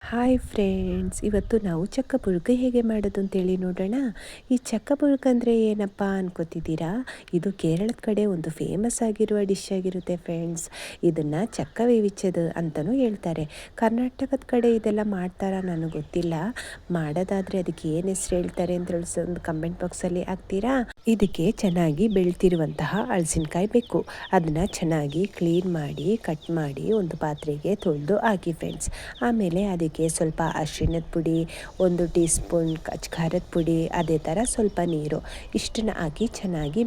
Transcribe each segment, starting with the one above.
Hi friends, ಇವತ್ತು ನಾವು ಚಕ್ಕ ಪುಲ್ಕ ಹೇಗೆ ಮಾಡೋದು ಅಂತೇಳಿ ನೋಡೋಣ. ಈ ಚಕ್ಕ ಪುಲ್ಕ ಅಂದರೆ ಏನಪ್ಪ ಅನ್ಕೋತಿದ್ದೀರಾ? ಇದು ಕೇರಳದ ಕಡೆ ಒಂದು ಫೇಮಸ್ ಆಗಿರುವ ಡಿಶ್ ಆಗಿರುತ್ತೆ ಫ್ರೆಂಡ್ಸ್. ಇದನ್ನು ಚಕ್ಕ ವೇವಿಚ್ಚದು ಅಂತಲೂ ಹೇಳ್ತಾರೆ. ಕರ್ನಾಟಕದ ಕಡೆ ಇದೆಲ್ಲ ಮಾಡ್ತಾರಾ ನನಗೆ ಗೊತ್ತಿಲ್ಲ. ಮಾಡೋದಾದರೆ ಅದಕ್ಕೆ ಏನು ಹೆಸರು ಹೇಳ್ತಾರೆ ಅಂತ ಹೇಳಿ ಒಂದು ಕಮೆಂಟ್ ಬಾಕ್ಸಲ್ಲಿ ಹಾಕ್ತೀರಾ? ಇದಕ್ಕೆ ಚೆನ್ನಾಗಿ ಬೆಳ್ತಿರುವಂತಹ ಹಲಸಿನಕಾಯಿ ಬೇಕು. ಅದನ್ನು ಚೆನ್ನಾಗಿ ಕ್ಲೀನ್ ಮಾಡಿ ಕಟ್ ಮಾಡಿ ಒಂದು ಪಾತ್ರೆಗೆ ತೊಳೆದು ಹಾಕಿ ಫ್ರೆಂಡ್ಸ್. ಆಮೇಲೆ ಅದಕ್ಕೆ ಸ್ವಲ್ಪ ಅರಿಶಿಣದ ಪುಡಿ, 1 ಟೀ ಸ್ಪೂನ್ ಖಾರದ ಪುಡಿ, ಅದೇ ಥರ ಸ್ವಲ್ಪ ನೀರು ಇಷ್ಟನ್ನು ಹಾಕಿ ಚೆನ್ನಾಗಿ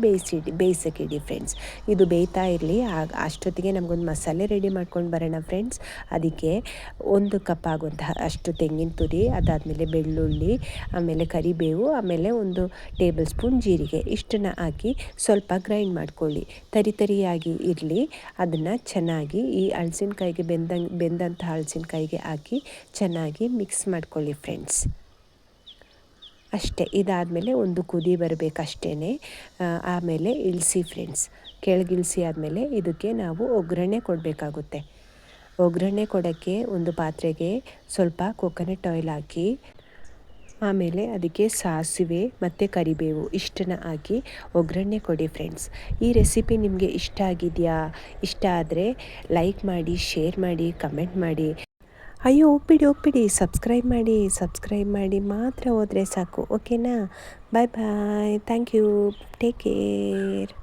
ಬೇಯಿಸೋಕ್ಕಿಡಿ ಫ್ರೆಂಡ್ಸ್. ಇದು ಬೇಯ್ತಾ ಇರಲಿ. ಅಷ್ಟೊತ್ತಿಗೆ ನಮಗೊಂದು ಮಸಾಲೆ ರೆಡಿ ಮಾಡ್ಕೊಂಡು ಬರೋಣ ಫ್ರೆಂಡ್ಸ್. ಅದಕ್ಕೆ 1 ಕಪ್ ಆಗುವಂತಹ ಅಷ್ಟು ತೆಂಗಿನ ತುರಿ, ಅದಾದಮೇಲೆ ಬೆಳ್ಳುಳ್ಳಿ, ಆಮೇಲೆ ಕರಿಬೇವು, ಆಮೇಲೆ 1 ಟೇಬಲ್ ಸ್ಪೂನ್ ಜೀರಿಗೆ ಇಷ್ಟನ್ನು ಹಾಕಿ ಸ್ವಲ್ಪ ಗ್ರೈಂಡ್ ಮಾಡ್ಕೊಳ್ಳಿ. ತರಿಯಾಗಿ ಇರಲಿ. ಅದನ್ನು ಚೆನ್ನಾಗಿ ಈ ಹಲಸಿನಕಾಯಿಗೆ ಬೆಂದಂಥ ಹಲಸಿನಕಾಯಿಗೆ ಹಾಕಿ ಚೆನ್ನಾಗಿ ಮಿಕ್ಸ್ ಮಾಡ್ಕೊಳ್ಳಿ ಫ್ರೆಂಡ್ಸ್. ಅಷ್ಟೇ. ಇದಾದಮೇಲೆ ಒಂದು ಕುದಿ ಬರಬೇಕಷ್ಟೇ. ಆಮೇಲೆ ಇಳಿಸಿ ಫ್ರೆಂಡ್ಸ್. ಕೆಳಗಿಳಿಸಿ ಆದಮೇಲೆ ಇದಕ್ಕೆ ನಾವು ಒಗ್ಗರಣೆ ಕೊಡಬೇಕಾಗುತ್ತೆ. ಒಗ್ಗರಣೆ ಕೊಡೋಕ್ಕೆ ಒಂದು ಪಾತ್ರೆಗೆ ಸ್ವಲ್ಪ ಕೊಕೊನಟ್ ಆಯಿಲ್ ಹಾಕಿ, ಆಮೇಲೆ ಅದಕ್ಕೆ ಸಾಸಿವೆ ಮತ್ತು ಕರಿಬೇವು ಇಷ್ಟನ್ನು ಹಾಕಿ ಒಗ್ಗರಣೆ ಕೊಡಿ ಫ್ರೆಂಡ್ಸ್. ಈ ರೆಸಿಪಿ ನಿಮಗೆ ಇಷ್ಟ ಆಗಿದೆಯಾ? ಇಷ್ಟ ಆದರೆ ಲೈಕ್ ಮಾಡಿ, ಶೇರ್ ಮಾಡಿ, ಕಮೆಂಟ್ ಮಾಡಿ. ಅಯ್ಯೋ, ಹೋಗ್ಬಿಡಿ, ಸಬ್ಸ್ಕ್ರೈಬ್ ಮಾಡಿ ಮಾತ್ರ ಹೋದರೆ ಸಾಕು. ಓಕೆನಾ? Bye bye. Thank you. Take care.